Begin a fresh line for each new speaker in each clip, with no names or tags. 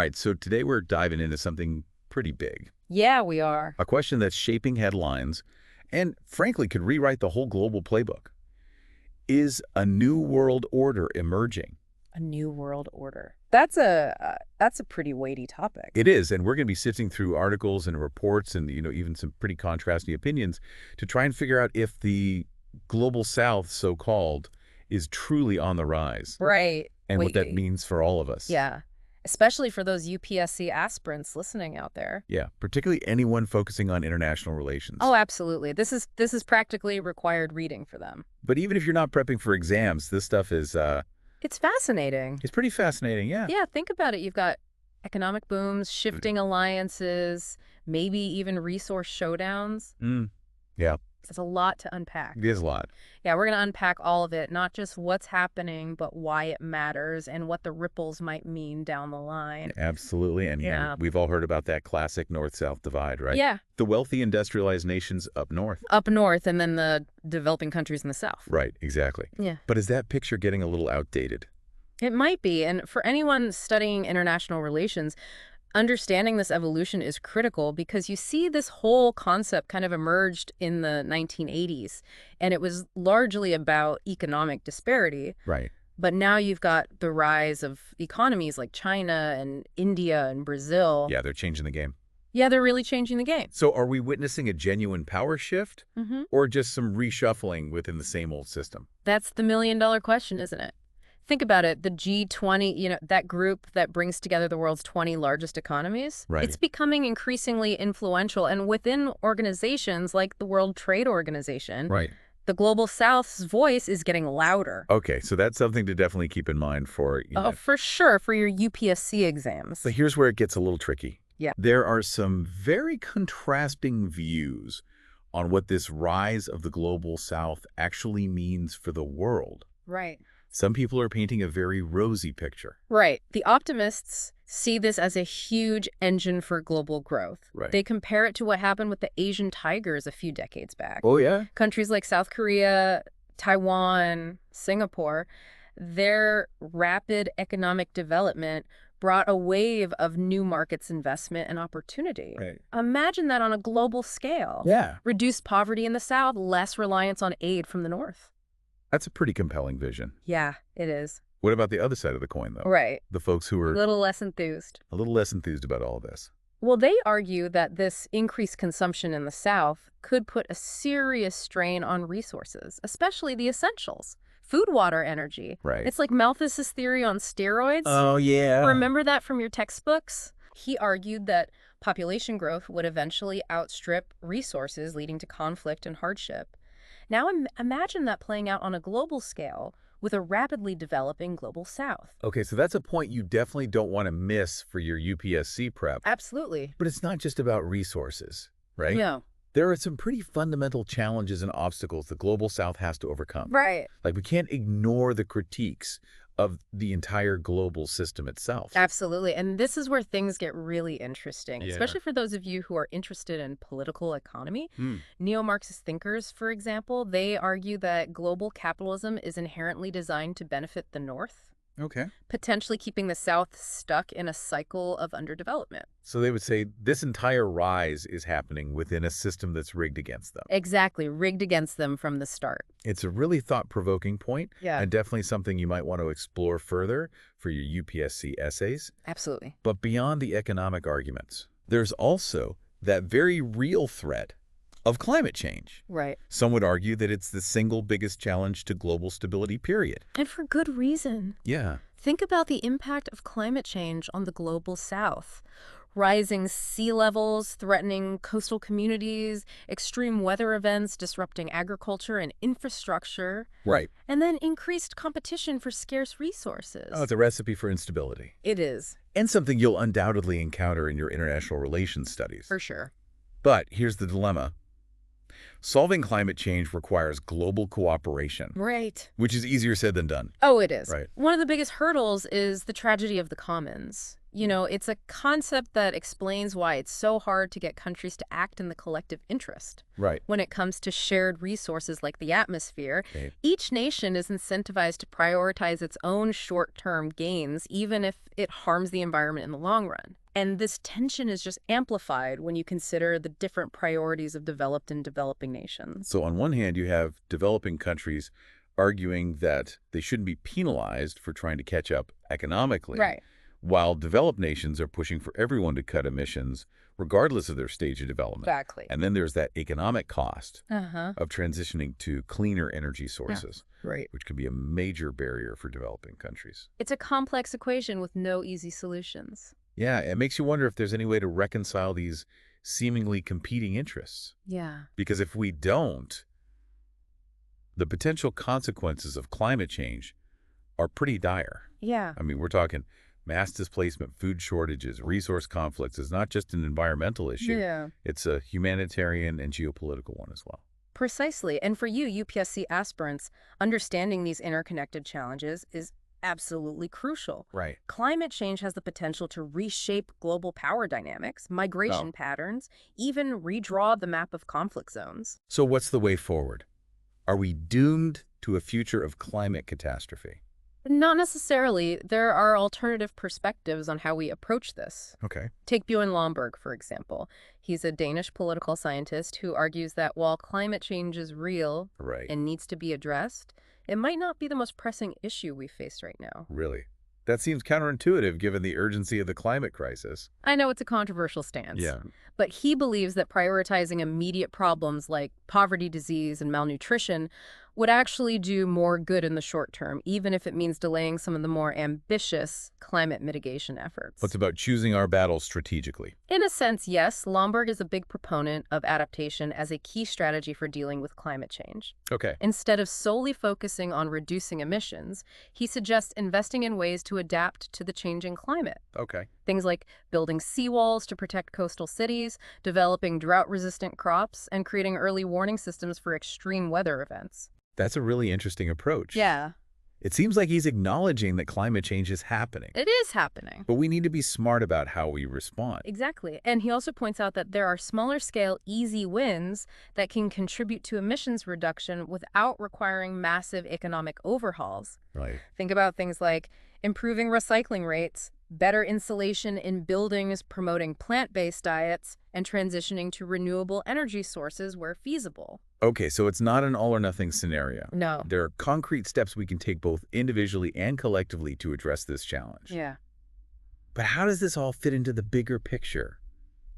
All right, so today we're diving into something pretty big.
Yeah, we are.
A question that's shaping headlines and, frankly, could rewrite the whole global playbook. Is a new world order emerging?
A new world order. That's a pretty weighty topic.
It is, and we're going to be sifting through articles and reports and, even some pretty contrasting opinions to try and figure out if the global south, so-called, is truly on the rise.
Right.
And what that means for all of us.
Yeah. Especially for those UPSC aspirants listening out there.
Yeah, particularly anyone focusing on international relations.
Oh, absolutely. This is practically required reading for them.
But even if you're not prepping for exams, this stuff is
It's fascinating.
it's pretty fascinating, yeah.
Yeah, think about it. You've got economic booms, shifting alliances, maybe even resource showdowns.
Yeah,
It's a lot to unpack.
it is a lot.
Yeah, we're going to unpack all of it, not just what's happening, but why it matters and what the ripples might mean down the line.
Absolutely, and
Yeah.
we've all heard about that classic north-south divide, right?
Yeah,
The wealthy industrialized nations up north.
up north and then the developing countries in the south.
Right, exactly.
Yeah.
But is that picture getting a little outdated?
It might be. And for anyone studying international relations, understanding this evolution is critical because you see this whole concept kind of emerged in the 1980s, and it was largely about economic disparity.
Right.
But now you've got the rise of economies like China and India and Brazil.
Yeah, they're changing the game.
Yeah, they're really changing the game.
So are we witnessing a genuine power shift
Mm-hmm.
or just some reshuffling within the same old system?
That's the million-dollar question, isn't it? Think about it. The G20, that group that brings together the world's 20 largest economies,
Right.
it's becoming increasingly influential. And within organizations like the World Trade Organization,
Right.
the Global South's voice is getting louder.
Okay, so that's something to definitely keep in mind for,
Oh, for sure, for your UPSC exams.
But here's where it gets a little tricky.
Yeah.
There are some very contrasting views on what this rise of the global south actually means for the world.
Right.
Some people are painting a very rosy picture.
Right. The optimists see this as a huge engine for global growth.
Right.
They compare it to what happened with the Asian tigers a few decades back.
Oh, yeah?
Countries like South Korea, Taiwan, Singapore, their rapid economic development brought a wave of new markets investment and opportunity.
Right.
Imagine that on a global scale.
Yeah.
Reduced poverty in the South, less reliance on aid from the North.
That's a pretty compelling vision.
Yeah, it is.
What about the other side of the coin, though?
Right.
The folks who
A
are
little less enthused.
a little less enthused about all of this.
Well, they argue that this increased consumption in the South could put a serious strain on resources, especially the essentials. Food, water, energy.
Right.
It's like Malthus's theory on steroids.
Oh, yeah.
Remember that from your textbooks? He argued that population growth would eventually outstrip resources, leading to conflict and hardship. Now imagine that playing out on a global scale with a rapidly developing global south.
Okay, so that's a point you definitely don't want to miss for your UPSC prep.
Absolutely.
But it's not just about resources, right?
No.
There are some pretty fundamental challenges and obstacles the global south has to overcome.
Right.
Like, we can't ignore the critiques of the entire global system itself.
Absolutely. And this is where things get really interesting,
Yeah.
especially for those of you who are interested in political economy. Neo-Marxist thinkers, for example, they argue that global capitalism is inherently designed to benefit the North,
Okay.
potentially keeping the South stuck in a cycle of underdevelopment.
So they would say this entire rise is happening within a system that's rigged against them.
Exactly, rigged against them from the start.
It's a really thought-provoking point,
Yeah,
and definitely something you might want to explore further for your UPSC essays.
absolutely.
But beyond the economic arguments, there's also that very real threat of climate change.
Right.
Some would argue that it's the single biggest challenge to global stability, period.
And for good reason.
Yeah.
Think about the impact of climate change on the global south. Rising sea levels threatening coastal communities, extreme weather events disrupting agriculture and infrastructure,
Right.
and then increased competition for scarce resources.
Oh, it's a recipe for instability.
It is,
And something you'll undoubtedly encounter in your international relations studies.
for sure.
But here's the dilemma. Solving climate change requires global cooperation,
Right.
which is easier said than done.
Oh, it is.
Right.
One of the biggest hurdles is the tragedy of the commons. It's a concept that explains why it's so hard to get countries to act in the collective interest.
Right.
When it comes to shared resources like the atmosphere,
Okay.
each nation is incentivized to prioritize its own short-term gains, even if it harms the environment in the long run. And this tension is just amplified when you consider the different priorities of developed and developing nations.
So on one hand, you have developing countries arguing that they shouldn't be penalized for trying to catch up economically,
Right.
while developed nations are pushing for everyone to cut emissions regardless of their stage of development.
Exactly.
And then there's that economic cost
Uh-huh.
of transitioning to cleaner energy
Yeah.
sources,
Right.
which can be a major barrier for developing countries.
It's a complex equation with no easy solutions.
Yeah, it makes you wonder if there's any way to reconcile these seemingly competing interests.
Yeah.
Because if we don't, the potential consequences of climate change are pretty dire.
Yeah.
I mean, we're talking mass displacement, food shortages, resource conflicts. Is not just an environmental issue.
Yeah.
It's a humanitarian and geopolitical one as well.
Precisely. And for you, UPSC aspirants, understanding these interconnected challenges is absolutely crucial.
Right.
Climate change has the potential to reshape global power dynamics, migration patterns, even redraw the map of conflict zones.
So what's the way forward? Are we doomed to a future of climate catastrophe?
Not necessarily. There are alternative perspectives on how we approach this.
Okay.
Take Bjorn Lomborg, for example. He's a Danish political scientist who argues that while climate change is real
Right.
and needs to be addressed, it might not be the most pressing issue we face right now.
Really? That seems counterintuitive given the urgency of the climate crisis.
I know it's a controversial stance.
Yeah.
But he believes that prioritizing immediate problems like poverty, disease, and malnutrition would actually do more good in the short term, even if it means delaying some of the more ambitious climate mitigation efforts.
What's about choosing our battles strategically?
In a sense, yes, Lomborg is a big proponent of adaptation as a key strategy for dealing with climate change.
Okay.
Instead of solely focusing on reducing emissions, he suggests investing in ways to adapt to the changing climate.
Okay.
Things like building seawalls to protect coastal cities, developing drought-resistant crops, and creating early warning systems for extreme weather events.
That's a really interesting approach.
Yeah,
It seems like he's acknowledging that climate change is happening,
it is happening.
but we need to be smart about how we respond.
Exactly. And he also points out that there are smaller-scale, easy wins that can contribute to emissions reduction without requiring massive economic overhauls.
Right.
Think about things like improving recycling rates, better insulation in buildings, promoting plant-based diets, and transitioning to renewable energy sources where feasible.
Okay, so it's not an all-or-nothing scenario.
No.
There are concrete steps we can take both individually and collectively to address this challenge.
Yeah.
But how does this all fit into the bigger picture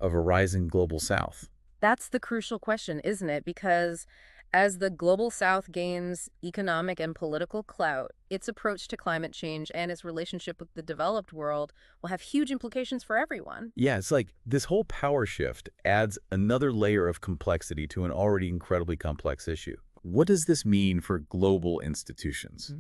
of a rising global south?
That's the crucial question, isn't it? Because as the global south gains economic and political clout, its approach to climate change and its relationship with the developed world will have huge implications for everyone.
Yeah, it's like this whole power shift adds another layer of complexity to an already incredibly complex issue. What does this mean for global institutions?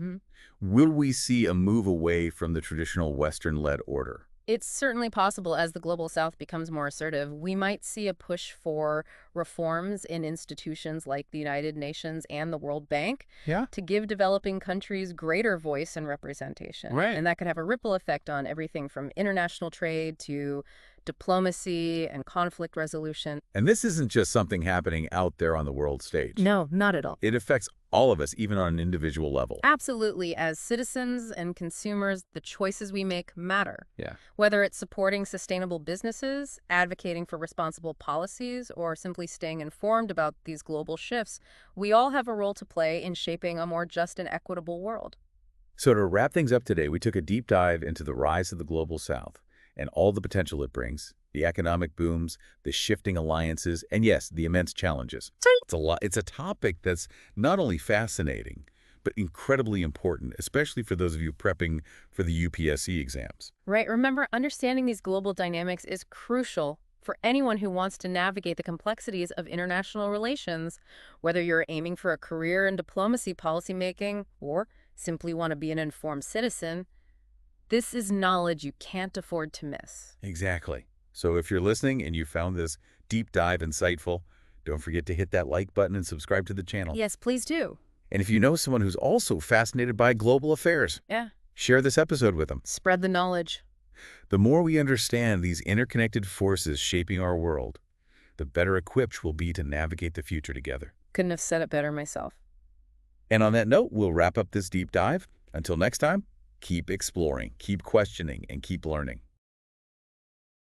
Will we see a move away from the traditional Western-led order?
It's certainly possible as the global south becomes more assertive. We might see a push for reforms in institutions like the United Nations and the World Bank
Yeah.
to give developing countries greater voice and representation.
Right.
And that could have a ripple effect on everything from international trade to diplomacy and conflict resolution.
And this isn't just something happening out there on the world stage.
No, not at all.
It affects all of us, even on an individual level.
Absolutely. As citizens and consumers, the choices we make matter.
Yeah.
Whether it's supporting sustainable businesses, advocating for responsible policies, or simply staying informed about these global shifts, we all have a role to play in shaping a more just and equitable world.
So to wrap things up today, we took a deep dive into the rise of the global south and all the potential it brings, the economic booms, the shifting alliances, and yes, the immense challenges. It's a lot. It's a topic that's not only fascinating, but incredibly important, especially for those of you prepping for the UPSC exams.
Right. Remember, understanding these global dynamics is crucial for anyone who wants to navigate the complexities of international relations, whether you're aiming for a career in diplomacy policymaking or simply want to be an informed citizen. This is knowledge you can't afford to miss.
Exactly. So if you're listening and you found this deep dive insightful, don't forget to hit that like button and subscribe to the channel.
Yes, please do.
And if you know someone who's also fascinated by global affairs,
Yeah.
share this episode with them.
Spread the knowledge.
The more we understand these interconnected forces shaping our world, the better equipped we'll be to navigate the future together.
Couldn't have said it better myself.
And on that note, we'll wrap up this deep dive. Until next time, keep exploring, keep questioning, and keep learning.